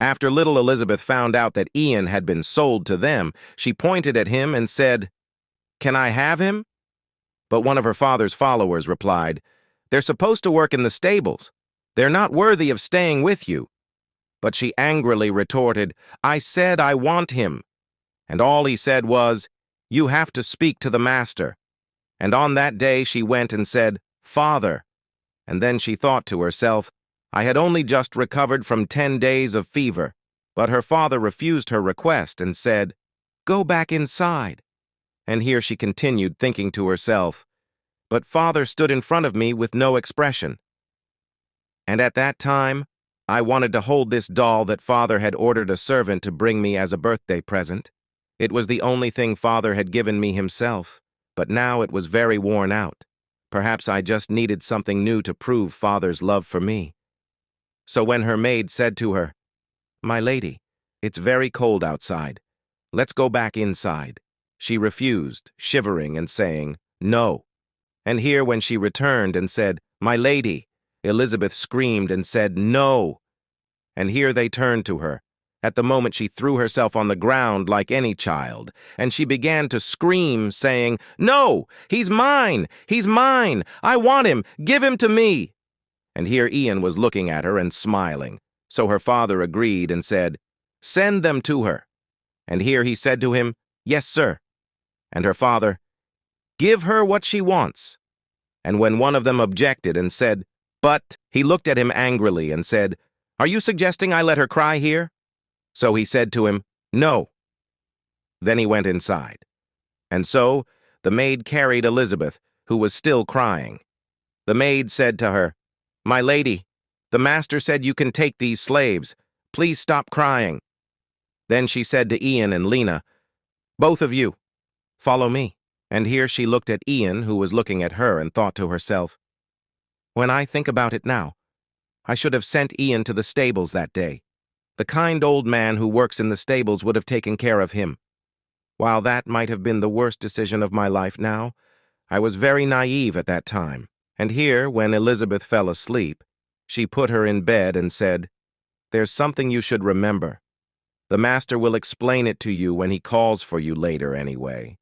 After little Elizabeth found out that Ian had been sold to them, she pointed at him and said, "Can I have him?" But one of her father's followers replied, "They're supposed to work in the stables. They're not worthy of staying with you." But she angrily retorted, "I said I want him." And all he said was, "You have to speak to the master." And on that day she went and said, "Father." And then she thought to herself, I had only just recovered from 10 days of fever. But her father refused her request and said, "Go back inside." And here she continued, thinking to herself, but father stood in front of me with no expression. And at that time, I wanted to hold this doll that father had ordered a servant to bring me as a birthday present. It was the only thing father had given me himself, but now it was very worn out. Perhaps I just needed something new to prove father's love for me. So when her maid said to her, "My lady, it's very cold outside. Let's go back inside," she refused, shivering and saying, "No." And here when she returned and said, "My lady," Elizabeth screamed and said, "No." And here they turned to her. At the moment she threw herself on the ground like any child, and she began to scream, saying, "No, he's mine! He's mine! I want him! Give him to me!" And here Ian was looking at her and smiling. So her father agreed and said, "Send them to her." And here he said to him, "Yes, sir." And her father, "Give her what she wants." And when one of them objected and said, "But," he looked at him angrily and said, "Are you suggesting I let her cry here?" So he said to him, "No." Then he went inside. And so the maid carried Elizabeth, who was still crying. The maid said to her, "My lady, the master said you can take these slaves. Please stop crying." Then she said to Ian and Lena, "Both of you, follow me." And here she looked at Ian, who was looking at her, and thought to herself, "When I think about it now, I should have sent Ian to the stables that day. The kind old man who works in the stables would have taken care of him. While that might have been the worst decision of my life now, I was very naive at that time." And here, when Elizabeth fell asleep, she put her in bed and said, "There's something you should remember. The master will explain it to you when he calls for you later anyway.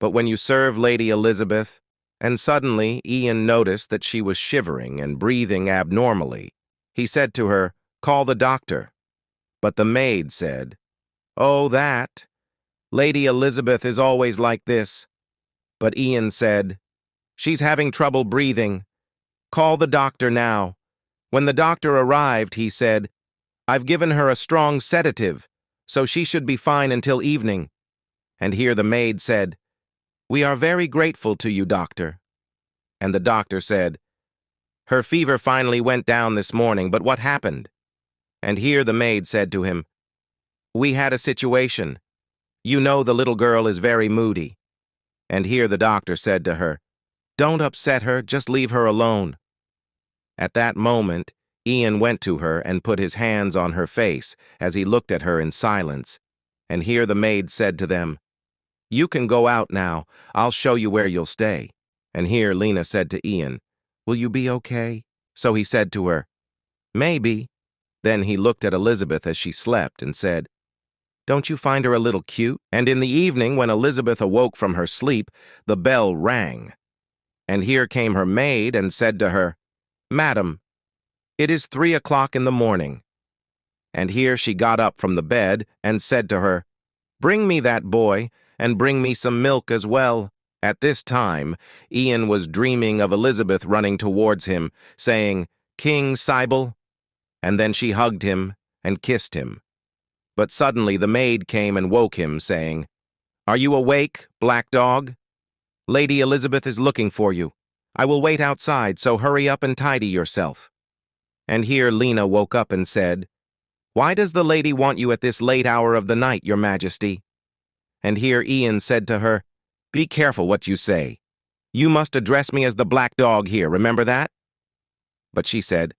But when you serve Lady Elizabeth," and suddenly Ian noticed that she was shivering and breathing abnormally, he said to her, "Call the doctor." But the maid said, "Oh, that. Lady Elizabeth is always like this." But Ian said, "She's having trouble breathing. Call the doctor now." When the doctor arrived, he said, "I've given her a strong sedative, so she should be fine until evening." And here the maid said, "We are very grateful to you, doctor." And the doctor said, "Her fever finally went down this morning, but what happened?" And here the maid said to him, "We had a situation. You know the little girl is very moody." And here the doctor said to her, "Don't upset her, just leave her alone." At that moment, Ian went to her and put his hands on her face as he looked at her in silence. And here the maid said to them, "You can go out now. I'll show you where you'll stay." And here Lena said to Ian, "Will you be okay?" So he said to her, "Maybe." Then he looked at Elizabeth as she slept and said, "Don't you find her a little cute?" And in the evening, when Elizabeth awoke from her sleep, the bell rang. And here came her maid and said to her, "Madam, it is 3 o'clock in the morning." And here she got up from the bed and said to her, "Bring me that boy, and bring me some milk as well." At this time, Ian was dreaming of Elizabeth running towards him, saying, "King Cybele," and then she hugged him and kissed him. But suddenly the maid came and woke him, saying, "Are you awake, black dog? Lady Elizabeth is looking for you. I will wait outside, so hurry up and tidy yourself." And here Lena woke up and said, "Why does the lady want you at this late hour of the night, your majesty?" And here Ian said to her, "Be careful what you say. You must address me as the black dog here, remember that?" But she said,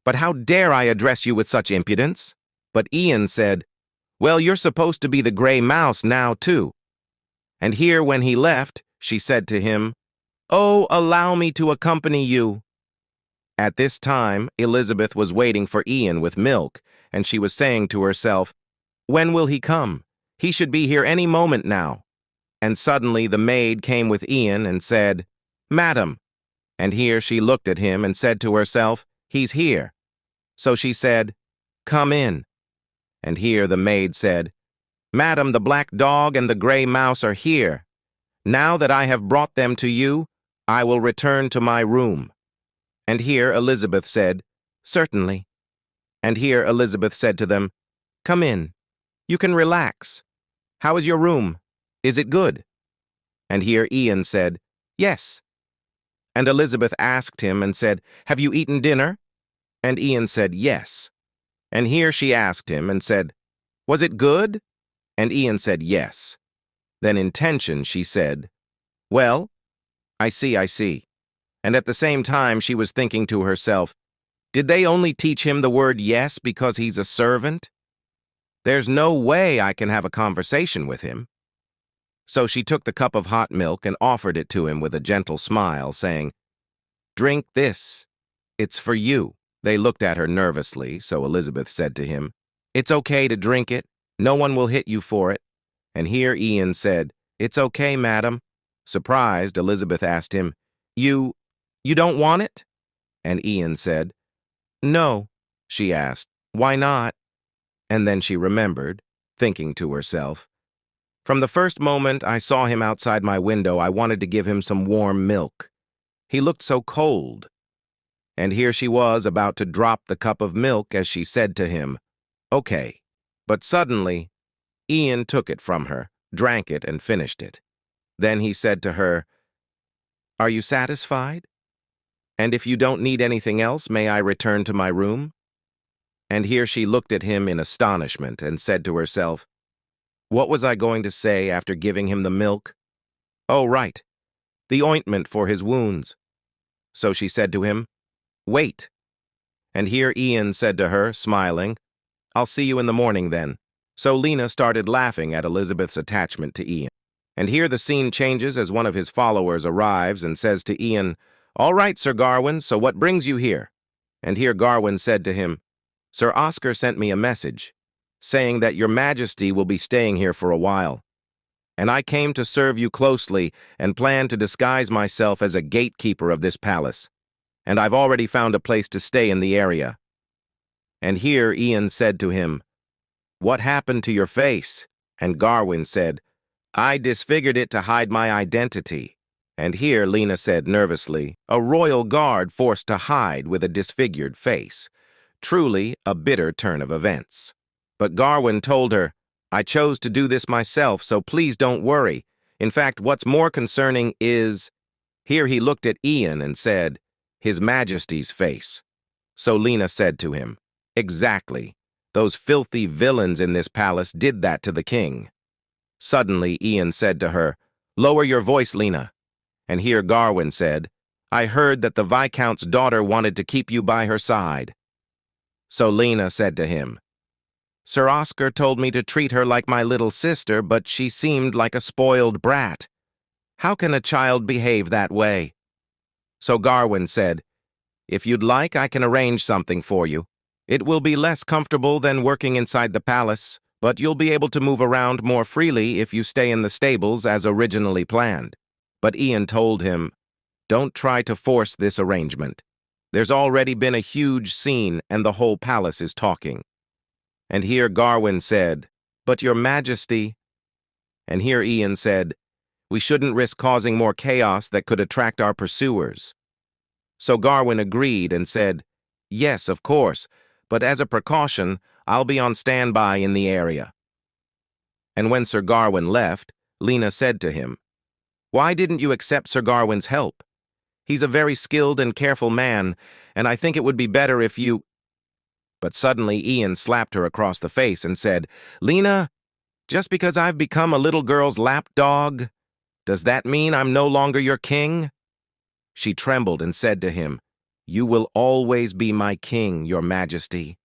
"But how dare I address you with such impudence?" But Ian said, "Well, you're supposed to be the gray mouse now, too." And here when he left, she said to him, "Oh, allow me to accompany you." At this time, Elizabeth was waiting for Ian with milk, and she was saying to herself, "When will he come? He should be here any moment now." And suddenly the maid came with Ian and said, "Madam." And here she looked at him and said to herself, "He's here." So she said, "Come in." And here the maid said, "Madam, the black dog and the gray mouse are here. Now that I have brought them to you, I will return to my room." And here Elizabeth said, "Certainly." And here Elizabeth said to them, "Come in. You can relax. How is your room? Is it good?" And here Ian said, "Yes." And Elizabeth asked him and said, "Have you eaten dinner?" And Ian said, "Yes." And here she asked him and said, "Was it good?" And Ian said, "Yes." Then in tension she said, "Well, I see. And at the same time she was thinking to herself, did they only teach him the word yes because he's a servant? There's no way I can have a conversation with him. So she took the cup of hot milk and offered it to him with a gentle smile, saying, "Drink this. It's for you." They looked at her nervously, so Elizabeth said to him, "It's okay to drink it. No one will hit you for it." And here Ian said, "It's okay, madam." Surprised, Elizabeth asked him, You don't want it?" And Ian said, "No." She asked, "Why not?" And then she remembered, thinking to herself, "From the first moment I saw him outside my window, I wanted to give him some warm milk. He looked so cold." And here she was about to drop the cup of milk as she said to him, "Okay." But suddenly, Ian took it from her, drank it, and finished it. Then he said to her, "Are you satisfied? And if you don't need anything else, may I return to my room?" And here she looked at him in astonishment and said to herself, "What was I going to say after giving him the milk? Oh, right, the ointment for his wounds." So she said to him, "Wait." And here Ian said to her, smiling, "I'll see you in the morning then." So Lena started laughing at Elizabeth's attachment to Ian. And here the scene changes as one of his followers arrives and says to Ian, "All right, Sir Gawain, so what brings you here?" And here Gawain said to him, "Sir Oscar sent me a message, saying that your majesty will be staying here for a while. And I came to serve you closely and plan to disguise myself as a gatekeeper of this palace. And I've already found a place to stay in the area." And here Ian said to him, "What happened to your face?" And Gawain said, "I disfigured it to hide my identity." And here Lena said nervously, "A royal guard forced to hide with a disfigured face. Truly a bitter turn of events." But Gawain told her, "I chose to do this myself, so please don't worry. In fact, what's more concerning is—" Here he looked at Ian and said, "His Majesty's face." So Lena said to him, "Exactly. Those filthy villains in this palace did that to the king." Suddenly Ian said to her, "Lower your voice, Lena." And here Gawain said, "I heard that the Viscount's daughter wanted to keep you by her side." So Lena said to him, "Sir Oscar told me to treat her like my little sister, but she seemed like a spoiled brat. How can a child behave that way?" So Gawain said, "If you'd like, I can arrange something for you. It will be less comfortable than working inside the palace, but you'll be able to move around more freely if you stay in the stables as originally planned." But Ian told him, "Don't try to force this arrangement. There's already been a huge scene and the whole palace is talking." And here Gawain said, "But your majesty—" And here Ian said, "We shouldn't risk causing more chaos that could attract our pursuers." So Gawain agreed and said, "Yes, of course, but as a precaution, I'll be on standby in the area." And when Sir Gawain left, Lena said to him, "Why didn't you accept Sir Gawain's help? He's a very skilled and careful man, and I think it would be better if you—" But suddenly Ian slapped her across the face and said, "Lena, just because I've become a little girl's lapdog, does that mean I'm no longer your king?" She trembled and said to him, "You will always be my king, your majesty."